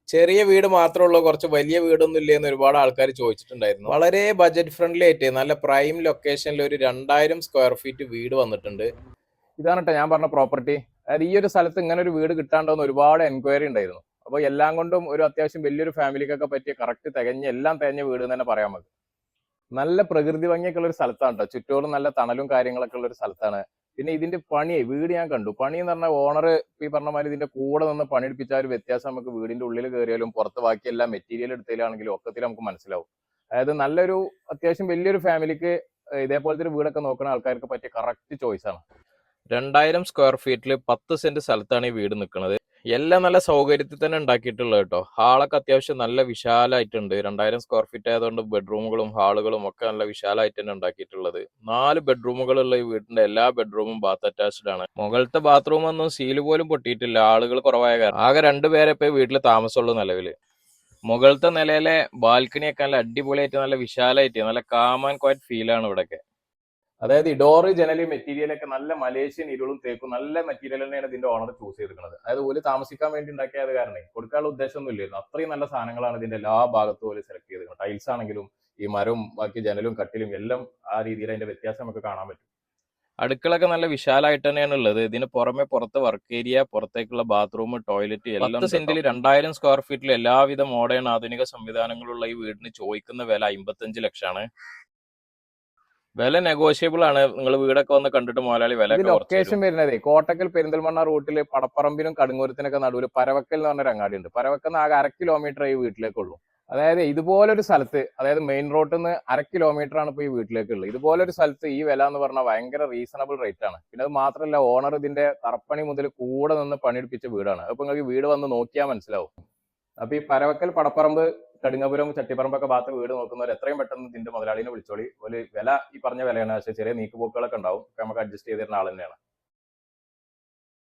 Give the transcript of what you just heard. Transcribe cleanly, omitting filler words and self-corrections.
ചെറിയ വീട് മാത്രമുള്ള കുറച്ച് വലിയ വീടൊന്നും ഇല്ലേന്ന് ഒരുപാട് ആൾക്കാർ ചോദിച്ചിട്ടുണ്ടായിരുന്നു. വളരെ ബജറ്റ് ഫ്രണ്ട്ലി ആയിട്ട് നല്ല പ്രൈം ലൊക്കേഷനിൽ ഒരു 2000 സ്ക്വയർ ഫീറ്റ് വീട് വന്നിട്ടുണ്ട്. ഇതാണ് കേട്ടോ ഞാൻ പറഞ്ഞ പ്രോപ്പർട്ടി. അതായത് ഈ ഒരു സ്ഥലത്ത് ഇങ്ങനെ ഒരു വീട് കിട്ടാണ്ടോന്ന് ഒരുപാട് എൻക്വയറി ഉണ്ടായിരുന്നു. അപ്പോൾ എല്ലാം കൊണ്ടും ഒരു അത്യാവശ്യം വലിയൊരു ഫാമിലിക്കൊക്കെ പറ്റിയ കറക്റ്റ് എല്ലാം തികഞ്ഞ വീട് എന്ന് തന്നെ പറയാൻ മതി. നല്ല പ്രകൃതി ഭംഗിയൊക്കെ ഉള്ള ഒരു സ്ഥലത്താണ് കേട്ടോ. ചുറ്റോറും നല്ല തണലും കാര്യങ്ങളൊക്കെ ഉള്ള ഒരു സ്ഥലത്താണ്. പിന്നെ ഇതിന്റെ വീട് ഞാൻ കണ്ടു. പണി എന്ന് പറഞ്ഞാൽ ഓണർ ഈ പറഞ്ഞ മാതിരി ഇതിന്റെ കൂടെ നിന്ന് പണിയെടുപ്പിച്ച ഒരു വ്യത്യാസം നമുക്ക് വീടിന്റെ ഉള്ളിൽ കയറിയാലും പുറത്ത് ബാക്കി എല്ലാ മെറ്റീരിയൽ എടുത്തതിലാണെങ്കിലും ഒക്കത്തിൽ നമുക്ക് മനസ്സിലാവും. അതായത് നല്ലൊരു അത്യാവശ്യം വലിയൊരു ഫാമിലിക്ക് ഇതേപോലത്തെ ഒരു വീടൊക്കെ നോക്കുന്ന ആൾക്കാർക്ക് പറ്റിയ കറക്റ്റ് ചോയ്സ് ആണ്. 2000 സ്ക്വയർ ഫീറ്റിൽ 10 സെന്റ് സ്ഥലത്താണ് ഈ വീട് നിൽക്കുന്നത്. എല്ലാം നല്ല സൗകര്യത്തിൽ തന്നെ ഉണ്ടാക്കിയിട്ടുള്ളത് കേട്ടോ. ഹാളൊക്കെ അത്യാവശ്യം നല്ല വിശാലമായിട്ടുണ്ട്. 2000 സ്ക്വയർ ഫീറ്റ് ആയതുകൊണ്ട് ബെഡ്റൂമുകളും ഹാളുകളും ഒക്കെ നല്ല വിശാലമായിട്ട് തന്നെ ഉണ്ടാക്കിയിട്ടുള്ളത്. 4 ബെഡ്റൂമുകളുള്ള ഈ വീടിന്റെ എല്ലാ ബെഡ്റൂമും ബാത്ത് അറ്റാച്ച്ഡ് ആണ്. മുകളിലത്തെ ബാത്റൂം ഒന്നും സീല് പോലും പൊട്ടിയിട്ടില്ല, ആളുകൾ കുറവായ കാരണം. ആകെ 2 പേരെ ഇപ്പൊ വീട്ടിൽ താമസമുള്ളൂ നിലവില്. മുകളിലത്തെ നിലയിലെ ബാൽക്കണിയൊക്കെ നല്ല അടിപൊളിയായിട്ട് നല്ല വിശാലമായിട്ട് നല്ല കാം ആൻഡ് ക്വയറ്റ് ഫീലാണ് ഇവിടെയൊക്കെ. അതായത് ഈ ഡോറ് ജനല് മെറ്റീരിയൽ ഒക്കെ നല്ല മലേഷ്യൻ ഇരുളും തേക്കും നല്ല മെറ്റീരിയൽ തന്നെയാണ് ഇതിന്റെ ഓണർ ചൂസ് ചെയ്തിരിക്കുന്നത്. അതായത് ഒരു താമസിക്കാൻ വേണ്ടി ഉണ്ടാക്കിയത് കാരണം കൊടുക്കാനുള്ള ഉദ്ദേശമൊന്നും ഇല്ലായിരുന്നു. അത്രയും നല്ല സാധനങ്ങളാണ് ഇതിന്റെ എല്ലാ ഭാഗത്തും ഒരു സെലക്ട് ചെയ്തിരിക്കുന്നത്. ടൈൽസ് ആണെങ്കിലും ഈ മരവും ബാക്കി ജനലും കട്ടിലും എല്ലാം ആ രീതിയിൽ അതിന്റെ വ്യത്യാസം നമുക്ക് കാണാൻ പറ്റും. അടുക്കളൊക്കെ നല്ല വിശാലമായിട്ട് തന്നെയാണ് ഉള്ളത്. ഇതിന് പുറമെ പുറത്ത് വർക്ക് ഏരിയ, പുറത്തേക്കുള്ള ബാത്റൂം, ടോയ്ലറ്റ് എല്ലാം. 10 സെന്റിൽ 2000 സ്ക്വയർ ഫീറ്റിൽ എല്ലാവിധ മോഡേൺ ആധുനിക സംവിധാനങ്ങളുള്ള ഈ വീടിന് ചോദിക്കുന്ന വില 55 ലക്ഷമാണ്. വില നെഗോഷ്യബിൾ ആണ്. നിങ്ങൾ വീടൊക്കെ വന്ന് കണ്ടിട്ട് മുതലാളി വില. ലൊക്കേഷൻ വരുന്നത് കോട്ടക്കൽ പെരിന്തൽമണ്ണ റൂട്ടിൽ പടപ്പറമ്പിനും കടുങ്ങൂരത്തിനൊക്കെ നടുവിൽ പരവക്കൽ എന്ന് പറഞ്ഞൊരു അങ്ങാടി ഉണ്ട്. പരവക്കൽ ആകെ 1/2 കിലോമീറ്റർ ഈ വീട്ടിലേക്കുള്ളൂ. അതായത് ഇതുപോലൊരു സ്ഥലത്ത്, അതായത് മെയിൻ റോഡിൽ നിന്ന് 1/2 കിലോമീറ്റർ ആണ് ഇപ്പൊ ഈ വീട്ടിലേക്കുള്ളത്. ഇതുപോലൊരു സ്ഥലത്ത് ഈ വില എന്ന് പറഞ്ഞാൽ ഭയങ്കര റീസണബിൾ റേറ്റ് ആണ്. പിന്നെ അത് മാത്രമല്ല, ഓണർ ഇതിന്റെ തറപ്പണി മുതൽ കൂടെ നിന്ന് പണിയെടുപ്പിച്ച വീടാണ്. അപ്പൊ നിങ്ങൾക്ക് വീട് വന്ന് നോക്കിയാൽ മനസ്സിലാവും. അപ്പൊ ഈ പരവക്കൽ, പടപ്പറമ്പ്, കടുങ്ങപുരം, ചട്ടിപ്പറമ്പൊക്കെ ഭാഗത്ത് വീട് നോക്കുന്നവർ എത്രയും പെട്ടെന്ന് ഇതിന്റെ മുതലാളിനെ വിളിച്ചോളി. ഒരു വില ഈ പറഞ്ഞ വിലയാണ്, പക്ഷേ ചെറിയ നീക്കുപോക്കുകളൊക്കെ ഉണ്ടാവും. നമുക്ക് അഡ്ജസ്റ്റ് ചെയ്തിരുന്ന ആൾ തന്നെയാണ്.